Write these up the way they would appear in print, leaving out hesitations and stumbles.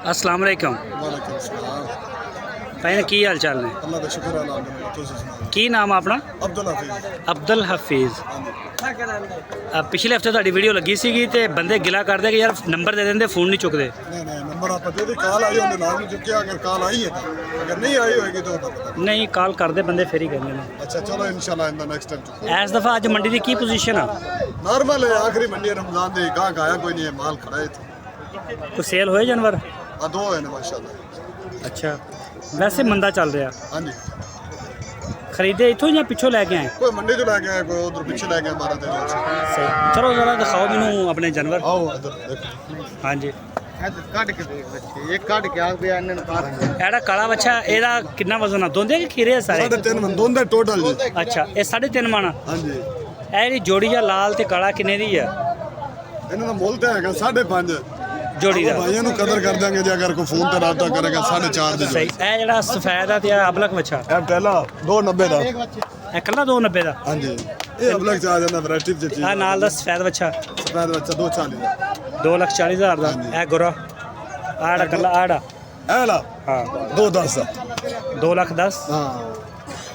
अस्सलाम वालेकुम वालेकुम सलाम। भैन की हाल चाल ने अल्लाह का शुक्र है अल्हम्दुलिल्लाह। तुसी सुनाओ। की नाम अपना अब्दुल हफीज। अब्दुल हफीज़। पिछले हफ्ते ਤੁਹਾਡੀ ਵੀਡੀਓ ਲੱਗੀ ਸੀਗੀ ਤੇ ਬੰਦੇ ਗਿਲਾ ਕਰਦੇ ਕਿ ਯਾਰ ਨੰਬਰ ਦੇ ਦਿੰਦੇ ਫੋਨ ਨਹੀਂ ਚੁੱਕਦੇ। नहीं नहीं नंबर आप दे दी कॉल आई होने लाजमी चुके अगर कॉल आई है तो अगर नहीं आई होगी तो पता ਨਹੀਂ ਕਾਲ ਕਰਦੇ ਬੰਦੇ ਫਿਰ ਹੀ ਕਹਿੰਦੇ ਨੇ। अच्छा चलो इंशाल्लाह इन द नेक्स्ट टाइम ਇਸ ਦਫਾ ਅੱਜ ਮੰਡੀ ਦੀ ਕੀ ਪੋਜੀਸ਼ਨ ਆ? नॉर्मल है आखिरी मंडी है रमजान दी गाहक आया कोई नहीं है माल खड़ा है इत्थे। ਕੋਈ ਸੇਲ ਹੋਏ ਜਾਨਵਰ? आ दो है ना माशाल्लाह। ਅੱਛਾ ਵੈਸੇ ਮੰਦਾ ਚੱਲ ਰਿਹਾ। हां जी ਖਰੀਦੇ ਇੱਥੋਂ ਜਾਂ ਪਿੱਛੋਂ ਲੈ ਕੇ ਆਏ? कोई मंडी तो लेके आया कोई उधर पीछे लेके मारा दे ਸਹੀ ਚਲੋ ਜ਼ਰਾ ਦਿਖਾਓ ਮੈਨੂੰ ਆਪਣੇ ਜਾਨਵਰ। आओ इधर देखो ਹਾਂਜੀ काट के देख बच्चे एक काट के आ गया इन्ने पार ਇਹੜਾ ਕਾਲਾ ਬੱਚਾ ਇਹਦਾ ਕਿੰਨਾ ਵਜ਼ਨ ਆ? ਦੋਂਦੇ ਕਿ ਖੀਰੇ ਆ ਸਾਰੇ? 3.5 मन दोंदे टोटल जी। ਅੱਛਾ ਇਹ 3.5 ਮਣ। हां जी ਇਹ ਜਿਹੜੀ ਜੋੜੀ ਆ ਲਾਲ ਤੇ ਕਾਲਾ ਕਿੰਨੇ ਦੀ ਆ ਇਹਨਾਂ ਦਾ ਮੁੱਲ ਤਾਂ ਹੈਗਾ 5.5 ਜੋੜੀ ਦਾ? ਭਾਈਆਂ ਨੂੰ ਕਦਰ ਕਰ ਦਾਂਗੇ ਜੇ ਅਗਰ ਕੋਈ ਫੋਨ ਤੇ ਰਾਬਤਾ ਕਰੇਗਾ 4.5 ਦੀ ਸਹੀ। ਇਹ ਜਿਹੜਾ ਸਫੈਦ ਆ ਤੇ ਇਹ ਅਬਲਕ ਬੱਚਾ ਇਹ ਪਹਿਲਾ 290 ਦਾ। ਇਹ ਕੱਲਾ 290 ਦਾ? ਹਾਂਜੀ ਇਹ ਅਬਲਕ ਚ ਆ ਜਾਂਦਾ ਵੈਰਾਈਟੀ ਚ ਚੀਜ਼। ਆ ਨਾਲ ਦਾ ਸਫੈਦ ਬੱਚਾ ਸਫੈਦ ਬੱਚਾ 240 ਦਾ 2,40,000 ਦਾ। ਇਹ ਗੁਰਾ ਆੜਾ ਕੱਲਾ ਆੜਾ ਇਹ ਲਾ ਹਾਂ 210 ਦਾ 2,10,000। ਹਾਂ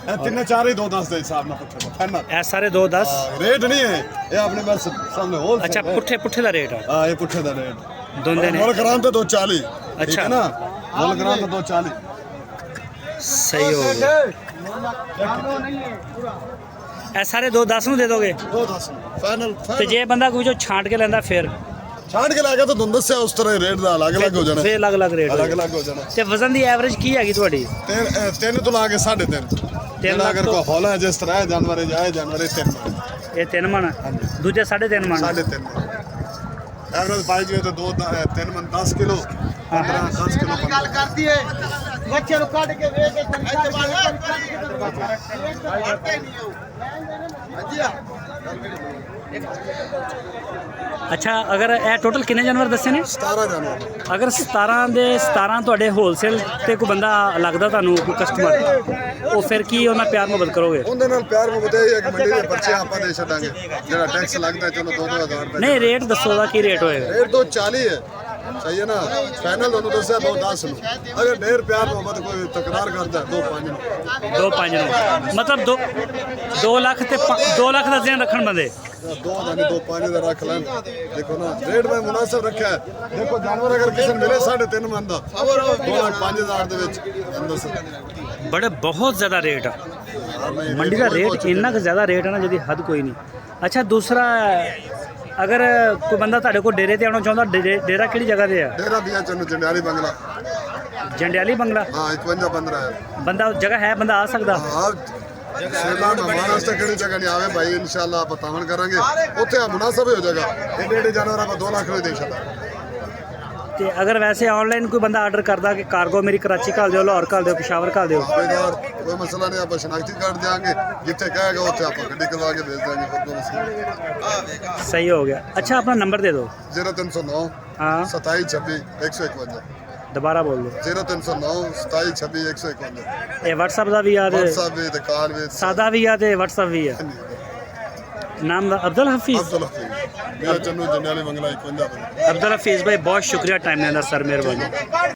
ਇਹ ਤਿੰਨੇ ਚਾਰੇ 210 ਦੇ ਹਿਸਾਬ ਨਾਲ ਪੁੱਛੋ ਫਾਈਨਲ ਇਹ ਸਾਰੇ 2,10,000। ਰੇਟ ਨਹੀਂ ਹੈ ਇਹ ਆਪਣੇ ਬਸ ਸਾਹਮਣੇ ਹੋਲ ਅੱਛਾ ਪੁੱਠੇ ਪੁੱਠੇ ਦਾ ਰੇਟ ਆ ਹਾਂ ਇਹ ਪੁੱਠੇ ਦਾ ਰੇਟ ਦੋਂਦੇ ਨੇ? ਮੁੱਲ ਕਰਾਂ ਤਾਂ 240। ਅੱਛਾ। ਠੀਕ ਹੈ ਨਾ ਮੁੱਲ ਕਰਾਂ ਤਾਂ 240। ਸਹੀ ਹੋ ਗਿਆ। ਇਹ ਸਾਰੇ 2,10,000 ਨੂੰ ਦੇ ਦੋਗੇ? 210 ਫਾਈਨਲ ਤੇ ਜੇ ਬੰਦਾ ਕੋਈ ਜੋ ਛਾਂਟ ਕੇ ਲੈਂਦਾ ਫਿਰ? ਛਾੜ ਕੇ ਲਾਗਾ ਤਾਂ ਤੁਹਾਨੂੰ ਦੱਸਿਆ ਉਸ ਤਰ੍ਹਾਂ ਰੇਟ ਦਾ ਅਲੱਗ-ਅਲੱਗ ਹੋ ਜਾਣਾ। ਫਿਰ ਅਲੱਗ-ਅਲੱਗ ਰੇਟ ਅਲੱਗ-ਅਲੱਗ ਹੋ ਜਾਣਾ। ਤੇ ਵਜ਼ਨ ਦੀ ਐਵਰੇਜ ਕੀ ਹੈਗੀ ਤੁਹਾਡੀ? ਤਿੰਨ ਤੋਂ ਲਾ ਕੇ 3.5 ਤਿੰਨ ਅਗਰ ਤੋਂ- ਕੋਈ ਹੌਲਾ ਹੈ ਜਿਸ ਤਰ੍ਹਾਂ ਹੈ ਜਾਨਵਰ ਜਾਏ ਜਾਨਵਰ 3 ਇਹ 3 ਮਣ ਦੂਜੇ 3.5 ਮਣ 3.5 ਐਵਰੇਜ ਪਾਈ ਜੀ ਤਾਂ 3 ਮਨ 10 ਕਿਲੋ 15 10 ਕਿਲੋ ਗੱਲ ਕਰਦੀ ਏ ਬੱਚੇ ਨੂੰ ਕੱਢ ਕੇ ਵੇਖ ਕੇ ਅੱਛਾ ਅਗਰ ਇਹ ਟੋਟਲ ਕਿੰਨੇ ਜਾਨਵਰ ਦੱਸੇ ਨੇ? 17 ਜਾਨਵਰ। ਅਗਰ 17 ਦੇ 17 ਤੁਹਾਡੇ ਹੋਲਸੇਲ ਤੇ ਕੋਈ ਬੰਦਾ ਲੱਗਦਾ ਤੁਹਾਨੂੰ ਕੋਈ ਕਸਟਮਰ ਉਹ ਫਿਰ ਕੀ ਉਹਨਾਂ ਪਿਆਰ ਮੁਹੱਬਤ ਕਰੋਗੇ? ਉਹਦੇ ਨਾਲ ਪਿਆਰ ਮੁਹੱਬਤ ਇਹ ਹੈ ਕਿ ਮੰਡੀ ਦੇ ਬੱਚੇ ਆਪਾਂ ਦੇ ਛੱਡਾਂਗੇ ਜਿਹੜਾ ਟੈਕਸ ਲੱਗਦਾ ਚਲੋ 2-2000 ਰੁਪਏ। ਨਹੀਂ ਰੇਟ ਦੱਸੋ ਦਾ ਕੀ ਰੇਟ ਹੋਏਗਾ? ਰੇਟ 240 ਹੈ ਸਹੀ ਹੈ ਨਾ ਫਾਈਨਲ ਤੁਹਾਨੂੰ ਦੱਸਿਆ 210 ਨੂੰ ਅਗਰ ਢੇਰ ਪਿਆਰ ਮੁਹੱਬਤ ਕੋਈ ਤਕਰਾਰ ਕਰਦਾ 2.5 ਨੂੰ 2.5 ਨੂੰ ਮਤਲਬ 2 ਲੱਖ ਤੇ 2 ਲੱਖ ਦਾ ਜ਼ੇਨ ਰੱਖਣ ਬੰਦੇ? 2 ਦਾ ਨਹੀਂ 2.5 ਦਾ ਰੱਖ ਲੈਣ। ਦੇਖੋ ਨਾ ਰੇਟ ਮੈਂ ਮੁਨਾਸਿਬ ਰੱਖਿਆ ਹੈ। ਦੇਖੋ ਜਾਨਵਰ ਅਗਰ ਕਿਸੇ ਨੂੰ ਮਿਲੇ 3.5 ਮਨ ਦਾ 2,05,000 ਦੇ ਵਿੱਚ ਅੰਦਰ ਸੇ ਬੜੇ ਬਹੁਤ ਜ਼ਿਆਦਾ ਰੇਟ ਆ ਮੰਡੀ ਦਾ ਰੇਟ ਇੰਨਾ ਕੁ ਜ਼ਿਆਦਾ ਰੇਟ ਹੈ ਨਾ ਜਿਹਦੀ ਹੱਦ ਕੋਈ ਨਹੀਂ। ਅੱਛਾ ਦੂਸਰਾ ਅਗਰ ਕੋਈ ਬੰਦਾ ਤੁਹਾਡੇ ਕੋਲ ਡੇਰੇ ਤੇ ਆਉਣਾ ਚਾਹੁੰਦਾ ਡੇਰਾ ਕਿਹੜੀ ਜਗ੍ਹਾ ਤੇ ਆ? ਡੇਰਾ ਬਿਆ ਚੰਨੂ ਜੰਡਿਆਲੀ ਬੰਗਲਾ। ਜੰਡਿਆਲੀ ਬੰਗਲਾ? ਹਾਂ 51-15 ਹੈ ਬੰਦਾ ਜਗ੍ਹਾ ਹੈ ਬੰਦਾ ਆ ਸਕਦਾ? ਹਾਂ ਸ਼ੇਲਾ ਮਹਾਰਾਸ਼ਟਰ ਕਿਹੜੀ ਜਗ੍ਹਾ ਨਹੀਂ ਆਵੇ ਭਾਈ ਇਨਸ਼ਾਅੱਲਾ ਆਪਾਂ ਤਾਵਨ ਕਰਾਂਗੇ ਉੱਥੇ ਆ ਮੁਨਾਸਬ ਹੋ ਜਾਏਗਾ। ਏਡੇ ਜਾਨਵਰ ਆਪਾਂ 2 ਲੱਖ ਦੇ ਛੱਡਾ। ਤੇ ਅਗਰ ਵੈਸੇ ਆਨਲਾਈਨ ਕੋਈ ਬੰਦਾ ਆਰਡਰ ਕਰਦਾ ਕਿ ਕਾਰਗੋ ਮੇਰੀ ਕਰਾਚੀ ਘੱਲ ਦਿਓ ਲਾਹੌਰ ਘੱਲ ਦਿਓ ਪਿਸ਼ਾਵਰ ਘੱਲ ਦਿਓ ਕੋਈ ਮਸਲਾ ਨਹੀਂ ਆਪਾਂ ਸ਼ਨਾਖਤੀ ਕਾਰਡ ਦਿਆਂਗੇ ਜਿੱਥੇ ਕਹੇਗਾ ਉੱਥੇ ਆਪਾਂ ਗੱਡੀ ਕਰਵਾ ਕੇ ਭੇਜ ਦਾਂਗੇ ਕੋਈ ਮਸਲਾ। ਸਹੀ ਹੋ ਗਿਆ। ਅੱਛਾ ਆਪਣਾ ਨੰਬਰ ਦੇ ਦਿਓ। 0309 ਹਾਂ 2726 151 ਦੁਬਾਰਾ ਬੋਲ ਦਿਓ। 0309 2726 151 ਇਹ WhatsApp ਦਾ ਵੀ ਆ ਤੇ WhatsApp ਵੀ ਤੇ ਕਾਲ ਵੀ ਸਾਦਾ ਵੀ ਆ ਤੇ WhatsApp ਵੀ ਆ। ਨਾਮ ਦਾ ਅਬਦੁਲ ਹਫੀਜ਼? ਅਬਦੁਲ ਹਫੀਜ਼ ਮੇਰਾ ਚੰਨੂ ਜੰਡਿਆਲੀ ਬੰਗਲਾ 51 ਅਬਦੁਲ ਹਫੀਜ਼ ਭਾਈ ਬਹੁਤ ਸ਼ੁਕਰੀਆ ਟਾਈਮ ਦੇਣ ਦਾ ਸਰ ਮਿਹਰਬਾਨੀ।